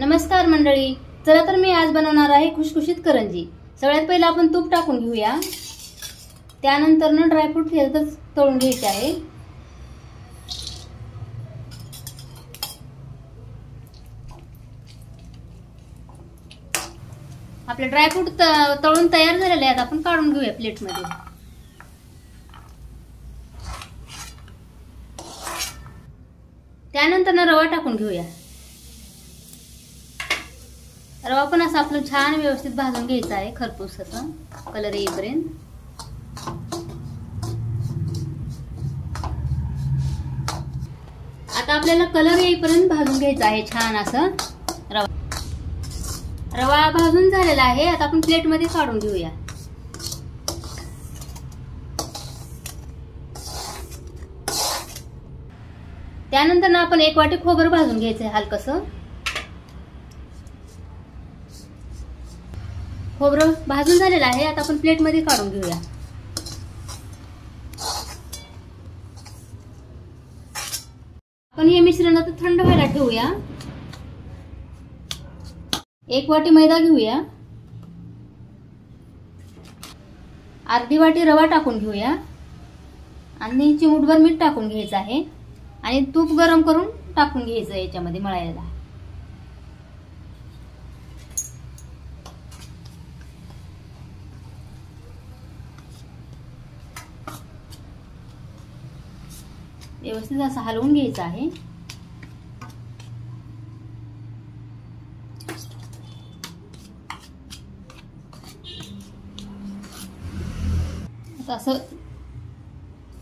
नमस्कार मंडळी, चला तर मी आज बनवणार आहे खुशखुशीत करंजी। सगळ्यात पहिले आपण तूप टाकून घेऊया, त्यानंतर ना ड्रायफ्रूट ह्यातच तळून घ्यायचे आहे। आपले ड्रायफ्रूट तळून तयार झालेले आहेत, आपण काढून घेऊया प्लेट मध्ये। त्यानंतर ना रवा टाकून घेऊया। रवा पण असं आपलं छान व्यवस्थित भाजून घ्यायचा आहे, खरपूस असं कलर येईपर्यंत। आता आपल्याला कलर येईपर्यंत भाजून घ्यायचा आहे छान असं रवा। रवा भाजून झालेला आहे, आता आपण प्लेट मध्ये काढून घेऊया। त्यानंतर ना आपण एक वाटी खोबरं भाजून घ्यायचं आहे हलकसं। खोबरं भाजून झालेलं आहे, आता आपण प्लेट मध्ये काढून घेऊया। आपण हे मिश्रण आता थंड व्हायला ठेवूया। एक वाटी मैदा घेऊया, अर्धी वाटी रवा टाकून घेऊया आणि चिमूटभर मीठ टाकून घ्यायचं आहे आणि तूप गरम करून टाकून घ्यायचं याच्यामध्ये मळायला। व्यवस्थित असं हलवून घ्यायचं आहे। असं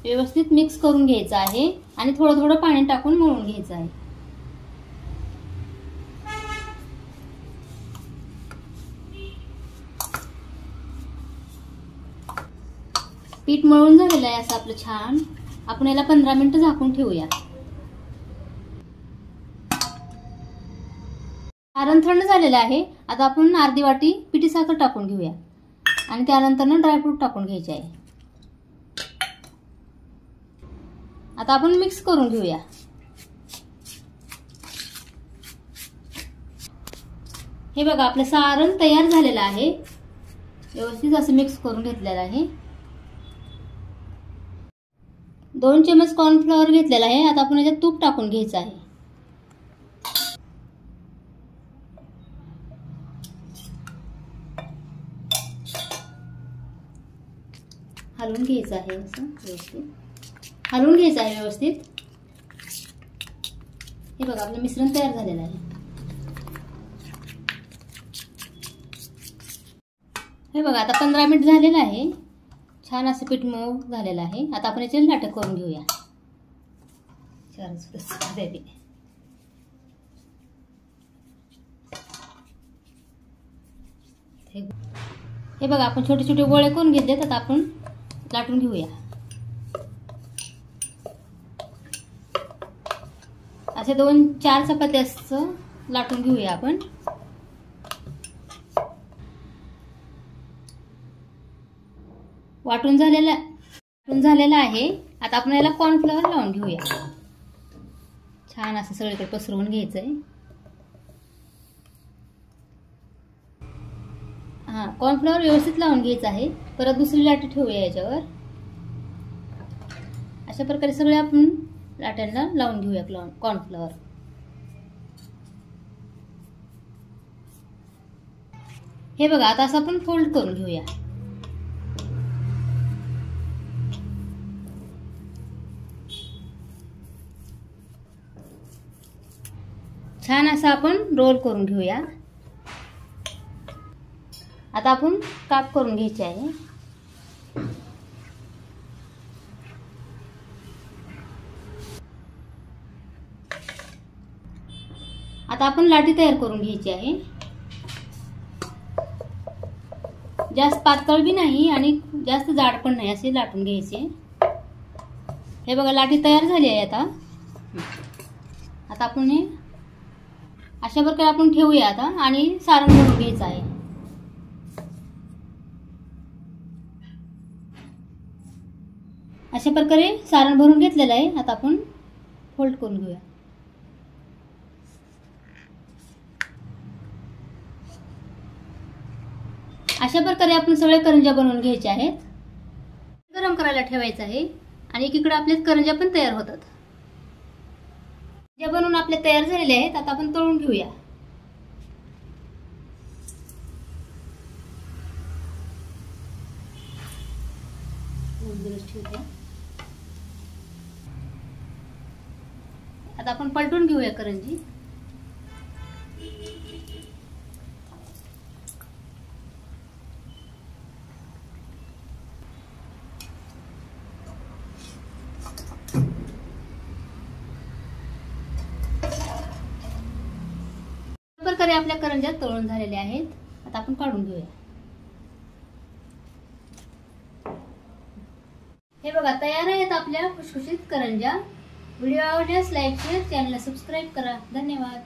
व्यवस्थित मिक्स करून घ्यायचं आहे आणि थोडं थोडं पाणी टाकून मळून घ्यायचं आहे। पीठ मळून झालेलं आहे असं आपलं छान। आपण याला 15 मिनिटं झाकून ठेवूया। सारण थंड झालेलं आहे, आता आपण अर्धी वाटी पिठी साखर टाकून घेऊया आणि त्यानंतर ना ड्रायफ्रूट टाकून घ्यायचे आहे। आता आपण मिक्स करून घेऊया। हे बघा आपलं सारण तयार झालेलं आहे, व्यवस्थित असं मिक्स करून घेतलेलं आहे। 2 चमच कॉर्नफ्लॉवर घेतलेला आहे, आता आपण याच्यात तूप टाकून घ्यायचं आहे। हलवून घ्यायचं आहे असं व्यवस्थित, हलवून घ्यायचं आहे व्यवस्थित। हे बघा आपलं मिश्रण तयार झालेलं आहे। हे बघा आता 15 मिनिट झालेलं आहे, छान असं पीठ मऊ झालेलं आहे। आता आपण याचे लाटक करून घेऊया। हे बघा आपण छोटे छोटे गोळे करून घेतलेत, आता आपण लाटून घेऊया। असे 2-4 चपात्या लाटून घेऊया आपण। वाटून झालेला आहे, आता आपण याला कॉर्नफ्लॉवर लावून घेऊया। छान असं सगळीकडे पसरवून घ्यायचंय। कॉर्नफ्लॉवर व्यवस्थित लावून घ्यायचं आहे। परत दुसरी लाटी ठेवूया याच्यावर। अशा प्रकारे सगळे आपण लाट्यांना लावून घेऊया कॉर्नफ्लॉवर। हे बघा आता असं आपण फोल्ड करून घेऊया। छान असं आपण रोल करून घेऊया। आता आपण काप करून घ्यायचे आहे। आता आपण लाटी तयार करून घ्यायची आहे। जास्त पातळ बी नाही आणि जास्त जाड पण नाही, असे लाटून घ्यायचे। हे बघा लाटी तयार झाली आहे। आता आपण हे अशा प्रकारे आपण ठेवूया आता आणि सारण भरून घ्यायचं आहे। अशा प्रकारे सारण भरून घेतलेलं आहे, आता आपण फोल्ड करून घेऊया। अशा प्रकारे आपण सगळे करंज्या बनवून घ्यायचे आहेत. गरम करायला ठेवायचं आहे आणि एकीकडे आपले करंज्या पण तयार होतात. ज्या बनवून आपले तयार झालेले आहेत आता आपण तळून घेऊया. आता आपण पलटून घेऊया करंजी. प्रकारे आपल्या करंज्या तळून झालेल्या आहेत. आता आपण काढून घेऊया. हे बघा तयार आहेत आपल्या खुशखुशीत करंज्या. व्हिडिओ आवडल्यास लाईक शेअर, चॅनलला सबस्क्राईब करा. धन्यवाद.